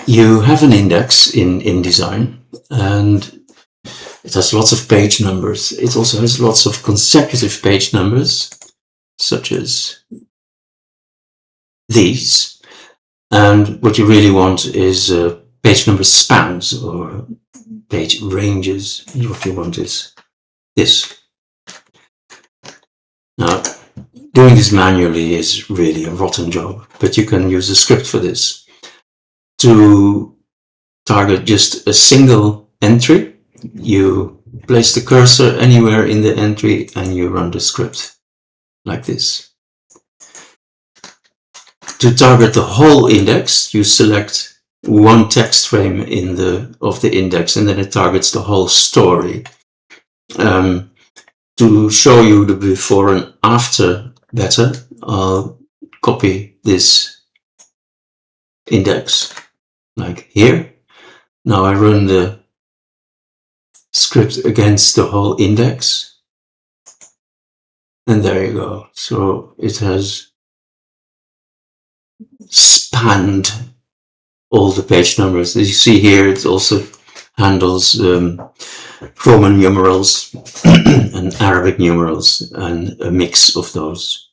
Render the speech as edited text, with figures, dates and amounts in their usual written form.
You have an index in InDesign, and it has lots of page numbers. It also has lots of consecutive page numbers, such as these. And what you really want is page number spans or page ranges. What you want is this. Now, doing this manually is really a rotten job, but you can use a script for this. To target just a single entry, you place the cursor anywhere in the entry and you run the script like this. To target the whole index, you select one text frame of the index, and then it targets the whole story. To show you the before and after better, I'll copy this index like here. Now I run the script against the whole index, and there you go. So it has spanned all the page numbers. As you see here, it also handles Roman numerals and Arabic numerals and a mix of those.